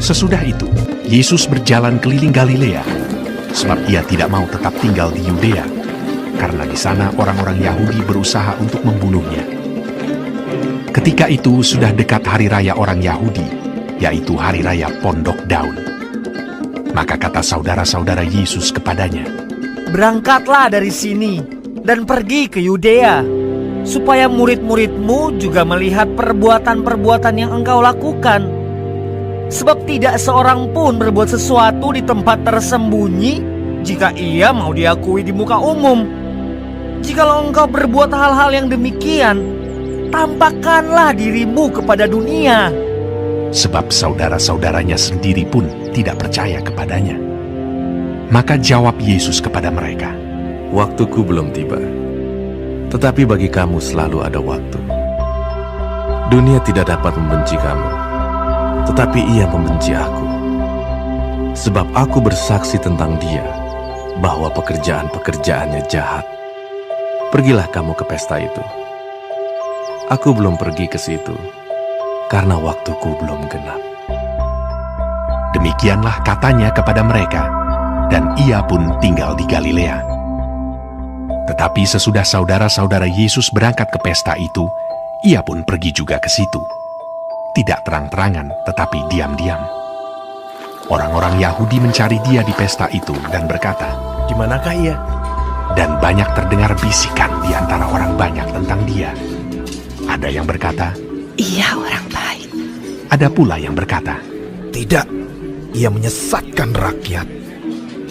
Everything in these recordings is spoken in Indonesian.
Sesudah itu, Yesus berjalan keliling Galilea, sebab ia tidak mau tetap tinggal di Yudea, karena di sana orang-orang Yahudi berusaha untuk membunuhnya. Ketika itu sudah dekat hari raya orang Yahudi, yaitu hari raya Pondok Daun. Maka kata saudara-saudara Yesus kepadanya, "Berangkatlah dari sini dan pergi ke Yudea, supaya murid-muridmu juga melihat perbuatan-perbuatan yang engkau lakukan. Sebab tidak seorang pun berbuat sesuatu di tempat tersembunyi jika ia mau diakui di muka umum. Jikalau engkau berbuat hal-hal yang demikian, tampakkanlah dirimu kepada dunia." Sebab saudara-saudaranya sendiri pun tidak percaya kepadanya. Maka jawab Yesus kepada mereka, "Waktuku belum tiba, tetapi bagi kamu selalu ada waktu. Dunia tidak dapat membenci kamu, tetapi ia membenci aku. Sebab aku bersaksi tentang dia, bahwa pekerjaan-pekerjaannya jahat. Pergilah kamu ke pesta itu. Aku belum pergi ke situ, karena waktuku belum genap." Demikianlah katanya kepada mereka, dan ia pun tinggal di Galilea. Tetapi sesudah saudara-saudara Yesus berangkat ke pesta itu, ia pun pergi juga ke situ. Tidak terang-terangan, tetapi diam-diam. Orang-orang Yahudi mencari dia di pesta itu dan berkata, "Di manakah ia?" Dan banyak terdengar bisikan di antara orang banyak tentang dia. Ada yang berkata, "Ia orang baik." ada pula yang berkata, "Tidak, ia menyesatkan rakyat."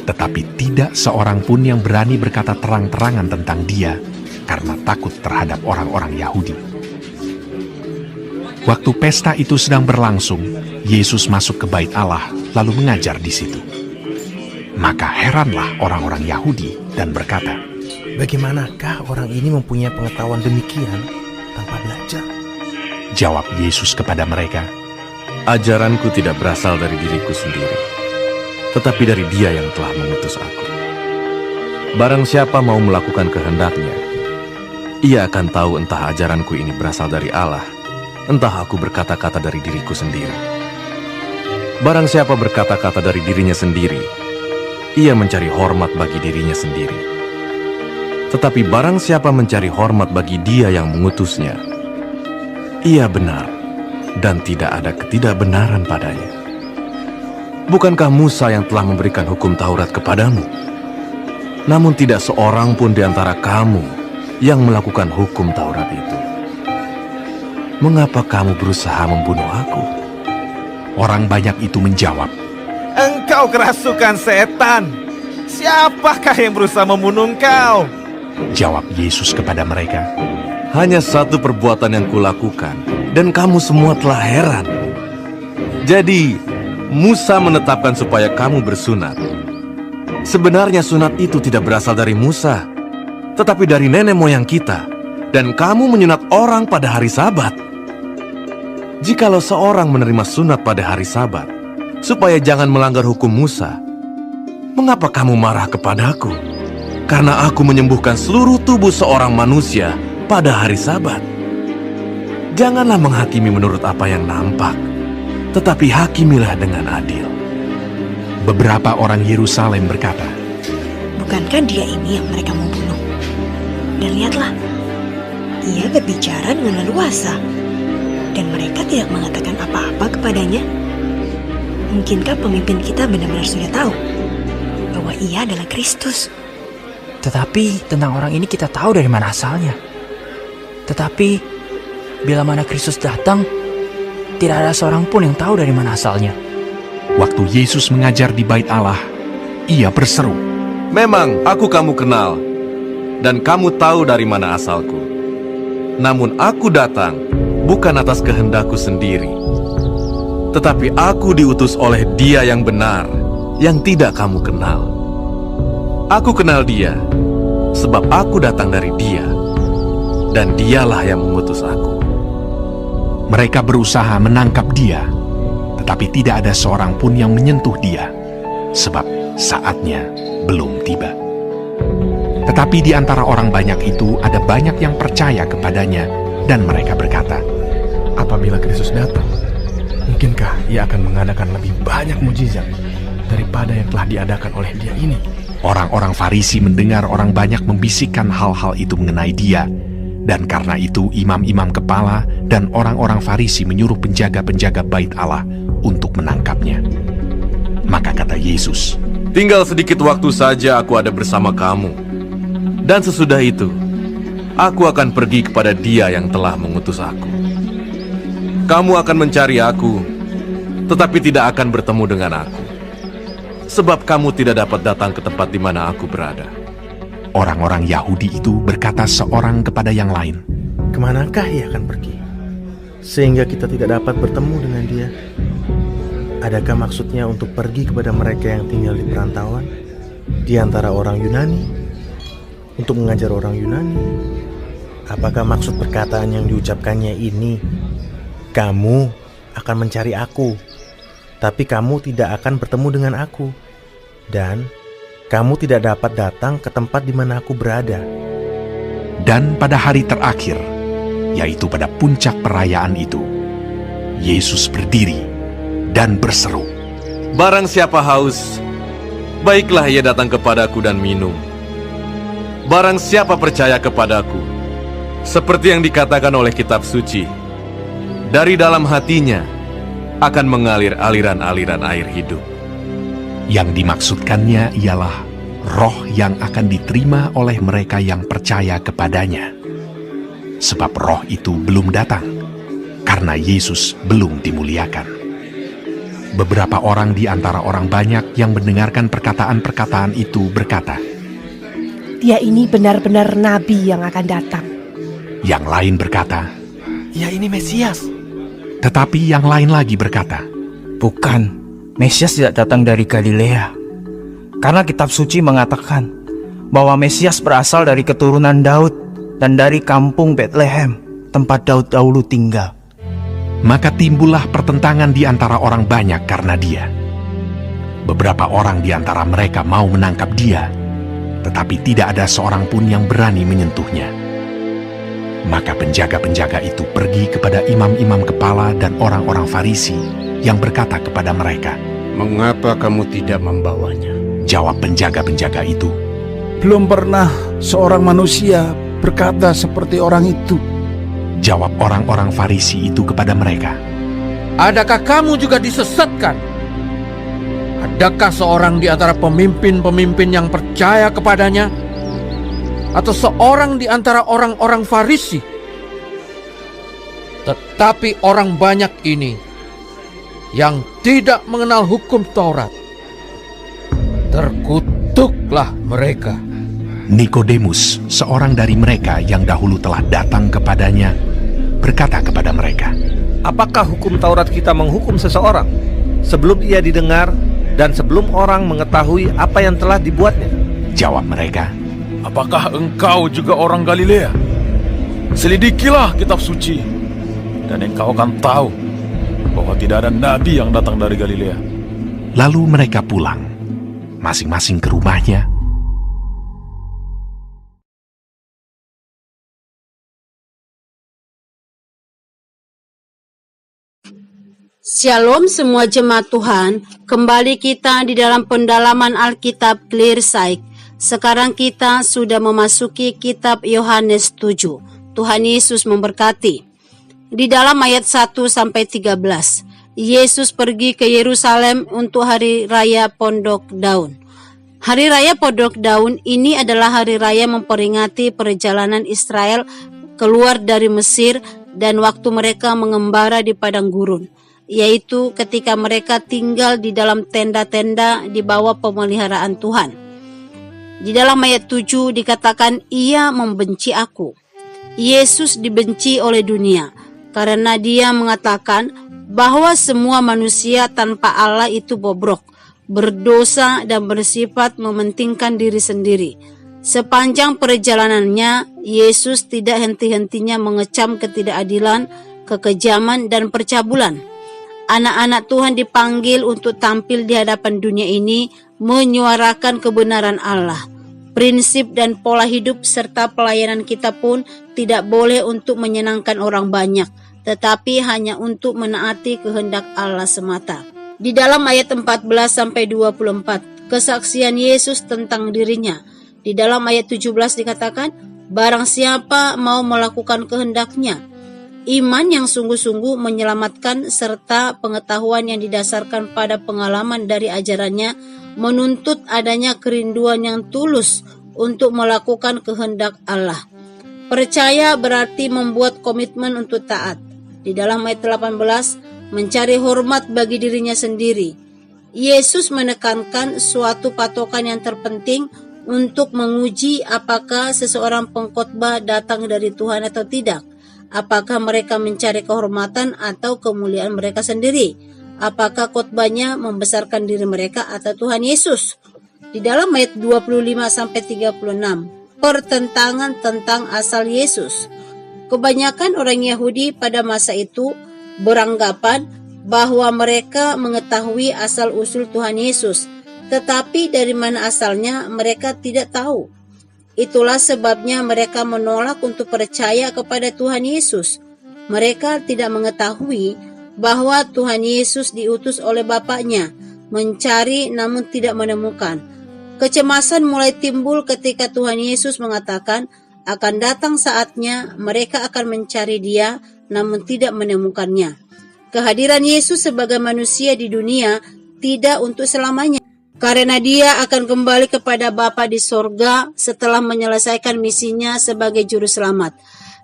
Tetapi tidak seorang pun yang berani berkata terang-terangan tentang dia, karena takut terhadap orang-orang Yahudi. Waktu pesta itu sedang berlangsung, Yesus masuk ke bait Allah, lalu mengajar di situ. Maka heranlah orang-orang Yahudi dan berkata, "Bagaimanakah orang ini mempunyai pengetahuan demikian tanpa belajar?" Jawab Yesus kepada mereka, Ajaranku tidak berasal dari diriku sendiri, tetapi dari Dia yang telah mengutus aku. Barang siapa mau melakukan kehendaknya, ia akan tahu entah ajaranku ini berasal dari Allah, entah aku berkata-kata dari diriku sendiri. Barang siapa berkata-kata dari dirinya sendiri, ia mencari hormat bagi dirinya sendiri. Tetapi barang siapa mencari hormat bagi Dia yang mengutusnya, ia benar, dan tidak ada ketidakbenaran padanya. Bukankah Musa yang telah memberikan hukum Taurat kepadamu? Namun tidak seorang pun di antara kamu yang melakukan hukum Taurat itu. Mengapa kamu berusaha membunuh aku? orang banyak itu menjawab, "Engkau kerasukan setan. Siapakah yang berusaha membunuh engkau?" Jawab Yesus kepada mereka, Hanya satu perbuatan yang kulakukan, dan kamu semua telah heran. Jadi, Musa menetapkan supaya kamu bersunat. Sebenarnya sunat itu tidak berasal dari Musa, tetapi dari nenek moyang kita, dan kamu menyunat orang pada hari Sabat. Jikalau seorang menerima sunat pada hari Sabat, supaya jangan melanggar hukum Musa, mengapa kamu marah kepadaku? Karena aku menyembuhkan seluruh tubuh seorang manusia pada hari Sabat. Janganlah menghakimi menurut apa yang nampak, tetapi hakimilah dengan adil. beberapa orang Yerusalem berkata, Bukankah dia ini yang mereka mau bunuh? Dan lihatlah, ia berbicara dengan leluasa, dan mereka tidak mengatakan apa-apa kepadanya. Mungkinkah pemimpin kita benar-benar sudah tahu bahwa ia adalah Kristus? Tetapi tentang orang ini kita tahu dari mana asalnya. Tetapi bila mana Kristus datang, tidak ada seorang pun yang tahu dari mana asalnya. Waktu Yesus mengajar di bait Allah, ia berseru, Memang aku kamu kenal, dan kamu tahu dari mana asalku. Namun aku datang bukan atas kehendakku sendiri, tetapi aku diutus oleh Dia yang benar, yang tidak kamu kenal. Aku kenal Dia, sebab aku datang dari Dia, dan Dialah yang mengutus aku. mereka berusaha menangkap dia, tetapi tidak ada seorang pun yang menyentuh dia, sebab saatnya belum tiba. Tetapi di antara orang banyak itu ada banyak yang percaya kepadanya, dan mereka berkata, Apabila Kristus datang, mungkin mungkinkah ia akan mengadakan lebih banyak mujizat daripada yang telah diadakan oleh dia ini? Orang-orang Farisi mendengar orang banyak membisikkan hal-hal itu mengenai dia, dan karena itu imam-imam kepala dan orang-orang Farisi menyuruh penjaga-penjaga bait Allah untuk menangkapnya. Maka kata Yesus, Tinggal sedikit waktu saja aku ada bersama kamu. Dan sesudah itu, aku akan pergi kepada Dia yang telah mengutus aku. Kamu akan mencari aku, tetapi tidak akan bertemu dengan aku. Sebab kamu tidak dapat datang ke tempat di mana aku berada. orang-orang Yahudi itu berkata seorang kepada yang lain, Kemanakah ia akan pergi? Sehingga kita tidak dapat bertemu dengan dia. Adakah maksudnya untuk pergi kepada mereka yang tinggal di perantauan, di antara orang Yunani, untuk mengajar orang Yunani? Apakah maksud perkataan yang diucapkannya ini, kamu akan mencari aku, tapi kamu tidak akan bertemu dengan aku, dan kamu tidak dapat datang ke tempat di mana aku berada? Dan pada hari terakhir, yaitu pada puncak perayaan itu, Yesus berdiri dan berseru, Barang siapa haus, baiklah ia datang kepadaku dan minum. Barang siapa percaya kepadaku, seperti yang dikatakan oleh kitab suci, dari dalam hatinya akan mengalir aliran-aliran air hidup. Yang dimaksudkannya ialah roh yang akan diterima oleh mereka yang percaya kepadanya. Sebab roh itu belum datang, karena Yesus belum dimuliakan. Beberapa orang di antara orang banyak yang mendengarkan perkataan-perkataan itu berkata, Dia ini benar-benar nabi yang akan datang. Yang lain berkata, Ya, ini Mesias. tetapi yang lain lagi berkata, Bukan, Mesias tidak datang dari Galilea. Karena kitab suci mengatakan bahwa Mesias berasal dari keturunan Daud dan dari kampung Bethlehem, tempat Daud dahulu tinggal. Maka timbullah pertentangan di antara orang banyak karena dia. Beberapa orang di antara mereka mau menangkap dia, tetapi tidak ada seorang pun yang berani menyentuhnya. Maka penjaga-penjaga itu pergi kepada imam-imam kepala dan orang-orang Farisi yang berkata kepada mereka, Mengapa kamu tidak membawanya? Jawab penjaga-penjaga itu, Belum pernah seorang manusia berkata seperti orang itu. Jawab orang-orang Farisi itu kepada mereka, Adakah kamu juga disesatkan? Adakah seorang di antara pemimpin-pemimpin yang percaya kepadanya? Atau seorang di antara orang-orang Farisi? Tetapi orang banyak ini yang tidak mengenal hukum Taurat, terkutuklah mereka. Nikodemus, seorang dari mereka yang dahulu telah datang kepadanya, berkata kepada mereka, Apakah hukum Taurat kita menghukum seseorang sebelum ia didengar dan sebelum orang mengetahui apa yang telah dibuatnya? Jawab mereka, Apakah engkau juga orang Galilea? Selidikilah kitab suci, dan engkau akan tahu bahwa tidak ada nabi yang datang dari Galilea. Lalu mereka pulang, masing-masing ke rumahnya. Shalom semua jemaat Tuhan, kembali kita di dalam pendalaman Alkitab Clear Sight. Sekarang kita sudah memasuki kitab Yohanes 7. Tuhan Yesus memberkati. Di dalam ayat 1-13, Yesus pergi ke Yerusalem untuk hari raya Pondok Daun. Hari raya Pondok Daun ini adalah hari raya memperingati perjalanan Israel keluar dari Mesir dan waktu mereka mengembara di padang gurun, yaitu ketika mereka tinggal di dalam tenda-tenda di bawah pemeliharaan Tuhan. Di dalam ayat 7 dikatakan, Ia membenci aku. Yesus dibenci oleh dunia karena dia mengatakan bahwa semua manusia tanpa Allah itu bobrok, berdosa dan bersifat mementingkan diri sendiri. Sepanjang perjalanannya, Yesus tidak henti-hentinya mengecam ketidakadilan, kekejaman, dan percabulan. Anak-anak Tuhan dipanggil untuk tampil di hadapan dunia ini, menyuarakan kebenaran Allah. Prinsip dan pola hidup serta pelayanan kita pun tidak boleh untuk menyenangkan orang banyak, tetapi hanya untuk menaati kehendak Allah semata. Di dalam ayat 14-24, kesaksian Yesus tentang dirinya. Di dalam ayat 17 dikatakan, barang siapa mau melakukan kehendaknya, iman yang sungguh-sungguh menyelamatkan serta pengetahuan yang didasarkan pada pengalaman dari ajarannya menuntut adanya kerinduan yang tulus untuk melakukan kehendak Allah. Percaya berarti membuat komitmen untuk taat. Di dalam ayat 18, mencari hormat bagi dirinya sendiri. Yesus menekankan suatu patokan yang terpenting untuk menguji apakah seseorang pengkhotbah datang dari Tuhan atau tidak. Apakah mereka mencari kehormatan atau kemuliaan mereka sendiri? Apakah khotbahnya membesarkan diri mereka atau Tuhan Yesus? Di dalam ayat 25-36, pertentangan tentang asal Yesus. Kebanyakan orang Yahudi pada masa itu beranggapan bahwa mereka mengetahui asal-usul Tuhan Yesus, tetapi dari mana asalnya mereka tidak tahu. Itulah sebabnya mereka menolak untuk percaya kepada Tuhan Yesus. Mereka tidak mengetahui bahwa Tuhan Yesus diutus oleh Bapaknya, mencari namun tidak menemukan. Kecemasan mulai timbul ketika Tuhan Yesus mengatakan akan datang saatnya mereka akan mencari Dia namun tidak menemukannya. Kehadiran Yesus sebagai manusia di dunia tidak untuk selamanya, karena Dia akan kembali kepada Bapa di sorga setelah menyelesaikan misinya sebagai juru selamat.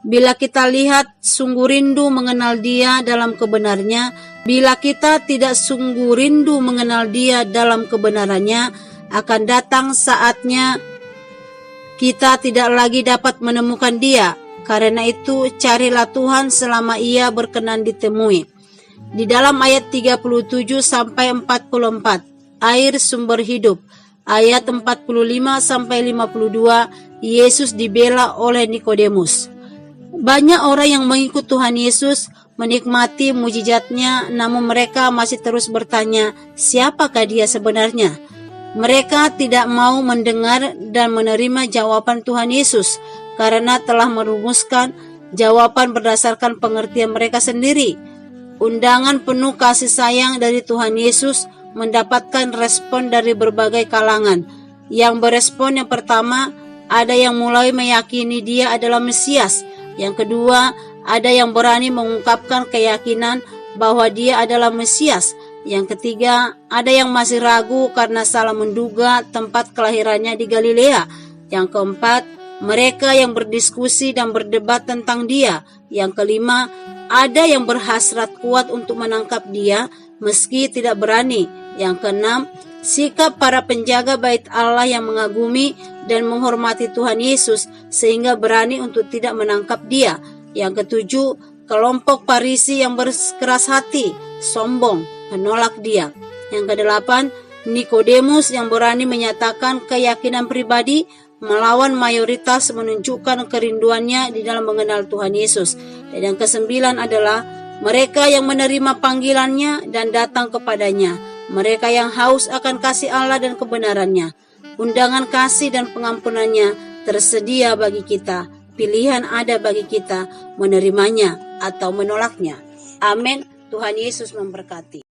Bila kita lihat sungguh rindu mengenal Dia dalam kebenarnya, bila kita tidak sungguh rindu mengenal Dia dalam kebenarannya, akan datang saatnya kita tidak lagi dapat menemukan Dia. Karena itu carilah Tuhan selama Ia berkenan ditemui. Di dalam ayat 37-44, air sumber hidup. Ayat 45-52, Yesus dibela oleh Nikodemus. Banyak orang yang mengikut Tuhan Yesus menikmati mujizatnya, namun mereka masih terus bertanya, siapakah Dia sebenarnya? Mereka tidak mau mendengar dan menerima jawaban Tuhan Yesus karena telah merumuskan jawaban berdasarkan pengertian mereka sendiri. Undangan penuh kasih sayang dari Tuhan Yesus mendapatkan respon dari berbagai kalangan. Yang berespon yang pertama, ada yang mulai meyakini Dia adalah Mesias. Yang kedua, ada yang berani mengungkapkan keyakinan bahwa Dia adalah Mesias. Yang ketiga, ada yang masih ragu karena salah menduga tempat kelahirannya di Galilea. Yang keempat, mereka yang berdiskusi dan berdebat tentang Dia. Yang kelima, ada yang berhasrat kuat untuk menangkap Dia meski tidak berani. Yang keenam, sikap para penjaga bait Allah yang mengagumi dan menghormati Tuhan Yesus sehingga berani untuk tidak menangkap Dia. Yang ketujuh, kelompok Farisi yang berkeras hati, sombong, menolak Dia. Yang kedelapan, Nikodemus yang berani menyatakan keyakinan pribadi melawan mayoritas menunjukkan kerinduannya di dalam mengenal Tuhan Yesus. Dan yang kesembilan adalah mereka yang menerima panggilannya dan datang kepadanya. Mereka yang haus akan kasih Allah dan kebenarannya. Undangan kasih dan pengampunannya tersedia bagi kita. Pilihan ada bagi kita menerimanya atau menolaknya. Amin. Tuhan Yesus memberkati.